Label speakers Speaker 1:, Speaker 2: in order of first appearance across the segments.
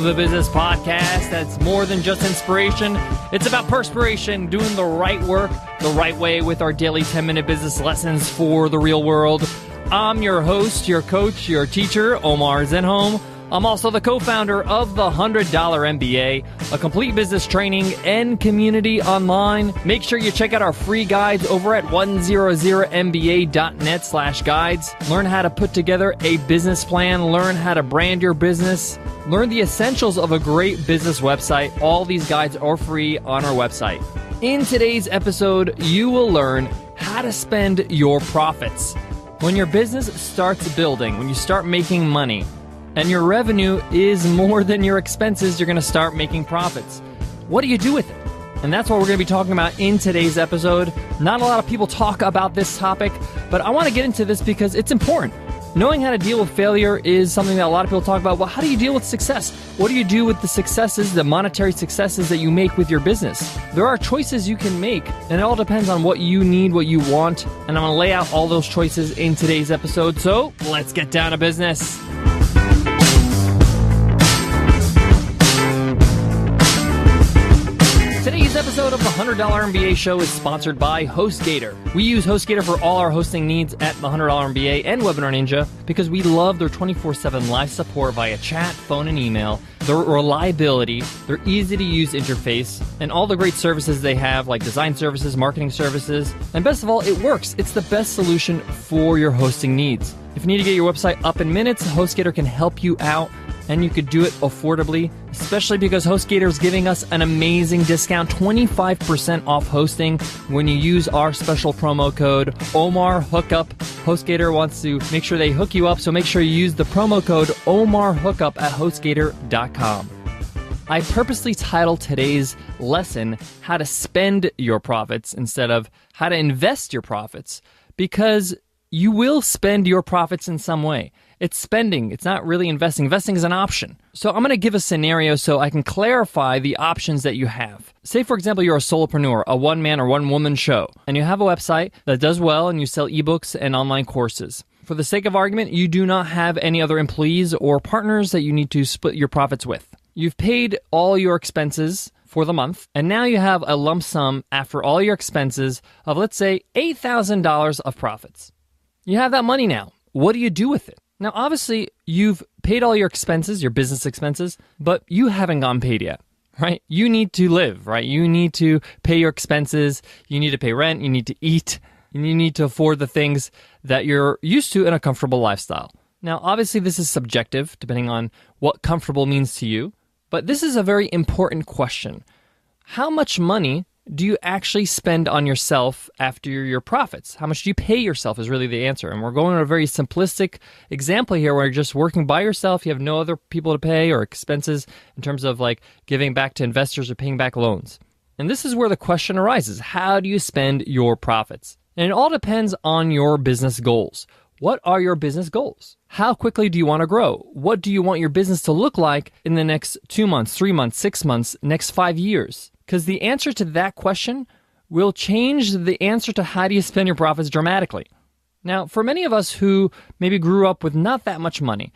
Speaker 1: the Business Podcast that's more than just inspiration. It's about perspiration, doing the right work the right way with our daily 10-minute business lessons for the real world. I'm your host, your coach, your teacher, Omar Zenhom. I'm also the co-founder of the $100 MBA, a complete business training and community online. Make sure you check out our free guides over at 100mba.net/guides. Learn how to put together a business plan, learn how to brand your business, learn the essentials of a great business website. All these guides are free on our website. In today's episode, you will learn how to spend your profits. When your business starts building, when you start making money, and your revenue is more than your expenses, you're going to start making profits. What do you do with it? And that's what we're going to be talking about in today's episode. Not a lot of people talk about this topic, but I want to get into this because it's important. Knowing how to deal with failure is something that a lot of people talk about. Well, how do you deal with success? What do you do with the successes, the monetary successes that you make with your business? There are choices you can make, and it all depends on what you need, what you want. And I'm going to lay out all those choices in today's episode. So let's get down to business. Today's episode of the $100 MBA show is sponsored by HostGator. We use HostGator for all our hosting needs at the $100 MBA and Webinar Ninja because we love their 24/7 live support via chat, phone, and email, their reliability, their easy-to-use interface, and all the great services they have like design services, marketing services, and best of all, it works. It's the best solution for your hosting needs. If you need to get your website up in minutes, HostGator can help you out. And you could do it affordably, especially because HostGator is giving us an amazing discount, 25% off hosting when you use our special promo code OMARHOOKUP. HostGator wants to make sure they hook you up, so make sure you use the promo code OMARHOOKUP at HostGator.com. I purposely titled today's lesson, How to Spend Your Profits, instead of How to Invest Your Profits, because you will spend your profits in some way. It's spending. It's not really investing. Investing is an option. So I'm going to give a scenario so I can clarify the options that you have. Say, for example, you're a solopreneur, a one-man or one-woman show, and you have a website that does well and you sell ebooks and online courses. For the sake of argument, you do not have any other employees or partners that you need to split your profits with. You've paid all your expenses for the month, and now you have a lump sum after all your expenses of, let's say, $8,000 of profits. You have that money now. What do you do with it? Now, obviously, you've paid all your expenses, your business expenses, but you haven't gotten paid yet, right? You need to live, right? You need to pay your expenses. You need to pay rent. You need to eat. And you need to afford the things that you're used to in a comfortable lifestyle. Now, obviously, this is subjective, depending on what comfortable means to you. But this is a very important question. How much money do you actually spend on yourself after your profits? How much do you pay yourself is really the answer. And we're going to a very simplistic example here where you're just working by yourself. You have no other people to pay or expenses in terms of like giving back to investors or paying back loans. And this is where the question arises. How do you spend your profits? And it all depends on your business goals. What are your business goals? How quickly do you want to grow? What do you want your business to look like in the next 2 months, 3 months, 6 months, next 5 years? Because the answer to that question will change the answer to how do you spend your profits dramatically. Now, for many of us who maybe grew up with not that much money,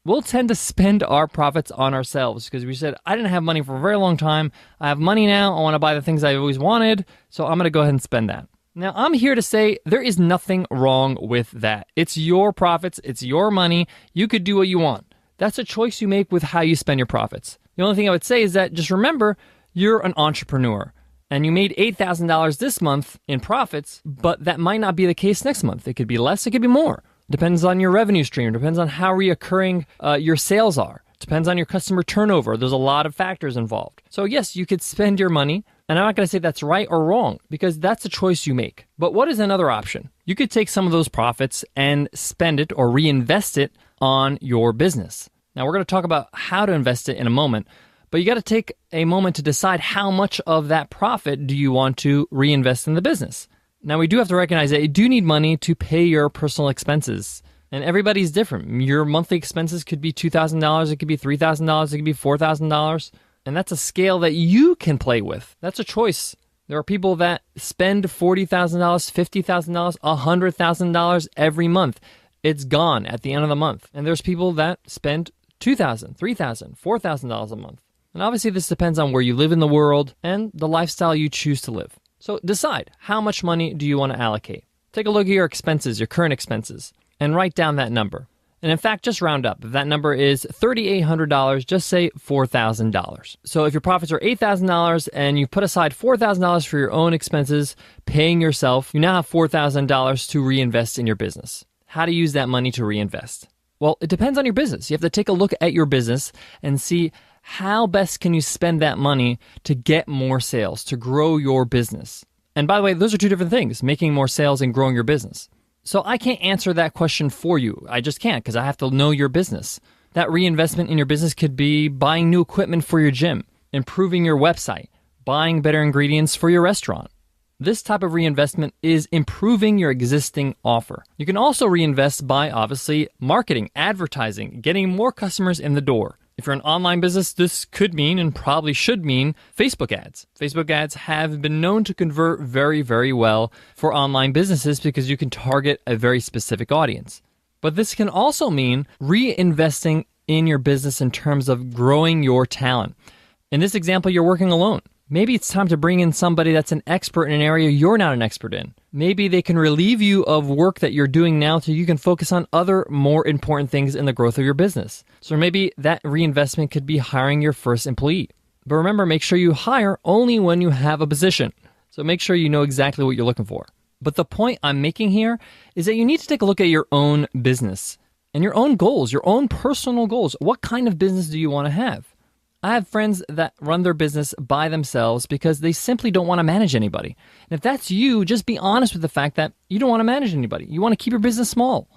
Speaker 1: we'll tend to spend our profits on ourselves because we said, I didn't have money for a very long time. I have money now. I want to buy the things I always wanted, so I'm going to go ahead and spend that. Now, I'm here to say there is nothing wrong with that. It's your profits. It's your money. You could do what you want. That's a choice you make with how you spend your profits. The only thing I would say is that just remember, you're an entrepreneur and you made $8,000 this month in profits, but that might not be the case next month. It could be less, it could be more. Depends on your revenue stream, depends on how reoccurring your sales are, depends on your customer turnover. There's a lot of factors involved. So yes, you could spend your money, and I'm not going to say that's right or wrong because that's a choice you make. But what is another option? You could take some of those profits and spend it or reinvest it on your business. Now we're going to talk about how to invest it in a moment. But you got to take a moment to decide how much of that profit do you want to reinvest in the business. Now, we do have to recognize that you do need money to pay your personal expenses. And everybody's different. Your monthly expenses could be $2,000, it could be $3,000, it could be $4,000. And that's a scale that you can play with. That's a choice. There are people that spend $40,000, $50,000, $100,000 every month. It's gone at the end of the month. And there's people that spend $2,000, $3,000, $4,000 a month. And obviously this depends on where you live in the world and the lifestyle you choose to live. So decide, how much money do you want to allocate? Take a look at your expenses, your current expenses, and write down that number. And in fact, just round up. If that number is $3,800, just say $4,000. So if your profits are $8,000 and you put aside $4,000 for your own expenses, paying yourself, you now have $4,000 to reinvest in your business. How to use that money to reinvest? Well, it depends on your business. You have to take a look at your business and see how best can you spend that money to get more sales, to grow your business. And by the way, those are two different things, making more sales and growing your business. So I can't answer that question for you. I just can't, because I have to know your business. That reinvestment in your business could be buying new equipment for your gym, improving your website, buying better ingredients for your restaurant. This type of reinvestment is improving your existing offer. You can also reinvest by obviously marketing, advertising, getting more customers in the door. If you're an online business, this could mean and probably should mean Facebook ads. Facebook ads have been known to convert very, very well for online businesses because you can target a very specific audience. But this can also mean reinvesting in your business in terms of growing your talent. In this example, you're working alone. Maybe it's time to bring in somebody that's an expert in an area you're not an expert in. Maybe they can relieve you of work that you're doing now so you can focus on other more important things in the growth of your business. So maybe that reinvestment could be hiring your first employee. But remember, make sure you hire only when you have a position. So make sure you know exactly what you're looking for. But the point I'm making here is that you need to take a look at your own business and your own goals, your own personal goals. What kind of business do you want to have? I have friends that run their business by themselves because they simply don't want to manage anybody. And if that's you, just be honest with the fact that you don't want to manage anybody. You want to keep your business small.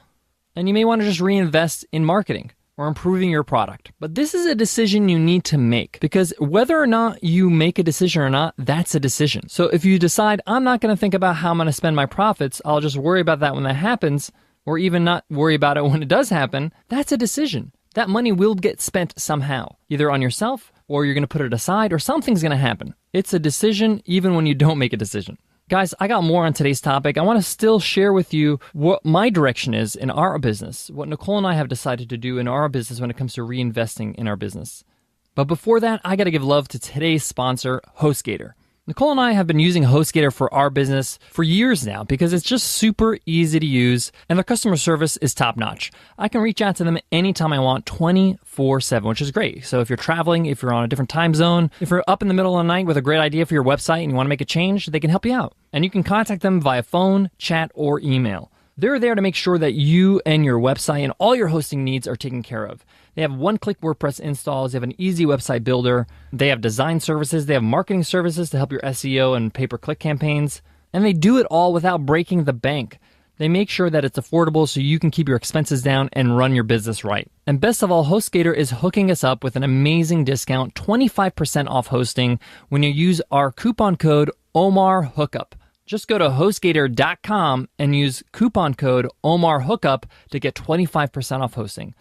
Speaker 1: And you may want to just reinvest in marketing or improving your product. But this is a decision you need to make, because whether or not you make a decision or not, that's a decision. So if you decide, I'm not going to think about how I'm going to spend my profits, I'll just worry about that when that happens, or even not worry about it when it does happen, that's a decision. That money will get spent somehow, either on yourself, or you're going to put it aside, or something's going to happen. It's a decision even when you don't make a decision. Guys, I got more on today's topic. I want to still share with you what my direction is in our business, what Nicole and I have decided to do in our business when it comes to reinvesting in our business. But before that, I got to give love to today's sponsor, HostGator. Nicole and I have been using HostGator for our business for years now because it's just super easy to use and their customer service is top-notch. I can reach out to them anytime I want, 24/7, which is great. So if you're traveling, if you're on a different time zone, if you're up in the middle of the night with a great idea for your website and you want to make a change, they can help you out. And you can contact them via phone, chat, or email. They're there to make sure that you and your website and all your hosting needs are taken care of. They have one-click WordPress installs. They have an easy website builder. They have design services. They have marketing services to help your SEO and pay-per-click campaigns. And they do it all without breaking the bank. They make sure that it's affordable so you can keep your expenses down and run your business right. And best of all, HostGator is hooking us up with an amazing discount, 25% off hosting when you use our coupon code OMARHOOKUP. Just go to HostGator.com and use coupon code OMARHOOKUP to get 25% off hosting.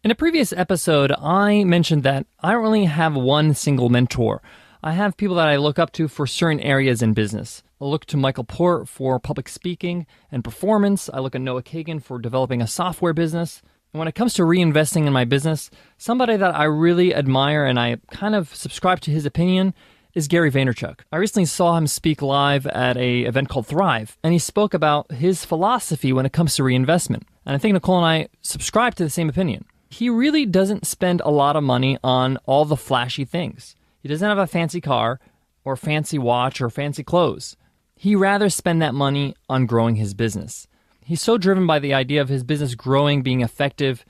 Speaker 1: In a previous episode, I mentioned that I don't really have one single mentor. I have people that I look up to for certain areas in business. I look to Michael Port for public speaking and performance. I look at Noah Kagan for developing a software business. And when it comes to reinvesting in my business, somebody that I really admire and I kind of subscribe to his opinion is Gary Vaynerchuk. I recently saw him speak live at an event called Thrive, and he spoke about his philosophy when it comes to reinvestment. And I think Nicole and I subscribe to the same opinion. He really doesn't spend a lot of money on all the flashy things. He doesn't have a fancy car or fancy watch or fancy clothes. He rather spend that money on growing his business. He's so driven by the idea of his business growing, being effective,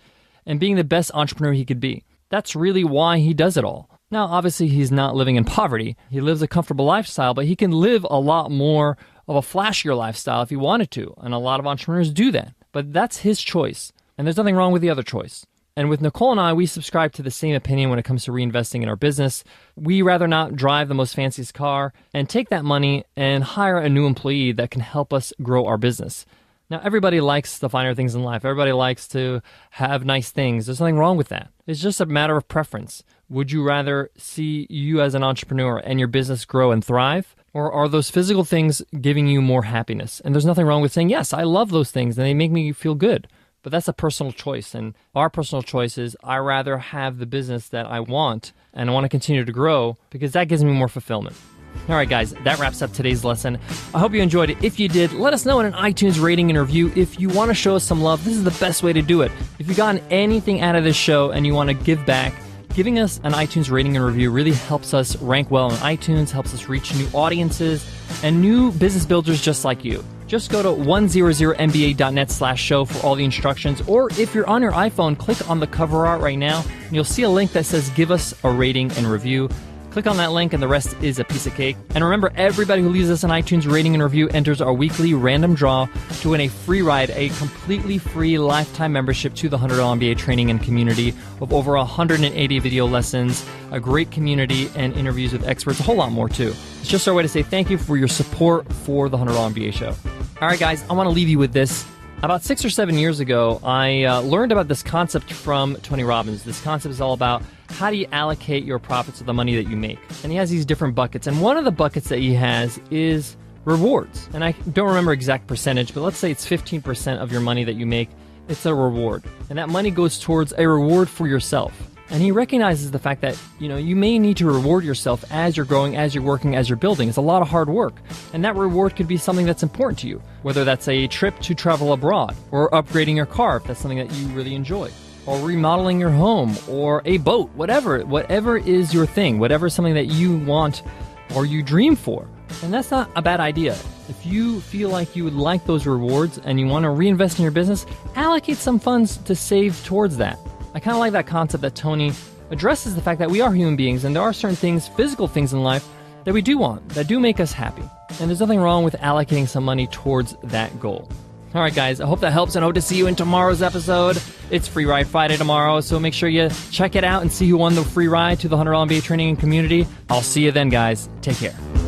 Speaker 1: and being the best entrepreneur he could be. That's really why he does it all. Now, obviously, he's not living in poverty. He lives a comfortable lifestyle, but he can live a lot more of a flashier lifestyle if he wanted to, and a lot of entrepreneurs do that. But that's his choice, and there's nothing wrong with the other choice. And with Nicole and I, we subscribe to the same opinion when it comes to reinvesting in our business. We rather not drive the most fanciest car and take that money and hire a new employee that can help us grow our business. Now, everybody likes the finer things in life. Everybody likes to have nice things. There's nothing wrong with that. It's just a matter of preference. Would you rather see you as an entrepreneur and your business grow and thrive? Or are those physical things giving you more happiness? And there's nothing wrong with saying, yes, I love those things and they make me feel good. But that's a personal choice. And our personal choice is I rather have the business that I want and I want to continue to grow because that gives me more fulfillment. All right, guys, that wraps up today's lesson. I hope you enjoyed it. If you did, let us know in an iTunes rating and review. If you want to show us some love, this is the best way to do it. If you've gotten anything out of this show and you want to give back, giving us an iTunes rating and review really helps us rank well on iTunes, helps us reach new audiences and new business builders just like you. Just go to 100mba.net/show for all the instructions. Or if you're on your iPhone, click on the cover art right now and you'll see a link that says give us a rating and review. Click on that link and the rest is a piece of cake. And remember, everybody who leaves us an iTunes rating and review enters our weekly random draw to win a free ride, a completely free lifetime membership to the $100 MBA Training and Community of over 180 video lessons, a great community, and interviews with experts, a whole lot more too. It's just our way to say thank you for your support for the $100 MBA show. All right, guys, I want to leave you with this. About 6 or 7 years ago, I learned about this concept from Tony Robbins. This concept is all about how do you allocate your profits of the money that you make. And he has these different buckets. And one of the buckets that he has is rewards. And I don't remember exact percentage, but let's say it's 15% of your money that you make. It's a reward. And that money goes towards a reward for yourself. And he recognizes the fact that, you may need to reward yourself as you're growing, as you're working, as you're building. It's a lot of hard work. And that reward could be something that's important to you, whether that's a trip to travel abroad or upgrading your car if that's something that you really enjoy, or remodeling your home or a boat, whatever is your thing, whatever is something that you want or you dream for. And that's not a bad idea. If you feel like you would like those rewards and you want to reinvest in your business, allocate some funds to save towards that. I kind of like that concept that Tony addresses the fact that we are human beings and there are certain things, physical things in life that we do want, that do make us happy. And there's nothing wrong with allocating some money towards that goal. All right, guys, I hope that helps and I hope to see you in tomorrow's episode. It's Free Ride Friday tomorrow, so make sure you check it out and see who won the free ride to the $100 MBA Training Community. I'll see you then, guys. Take care.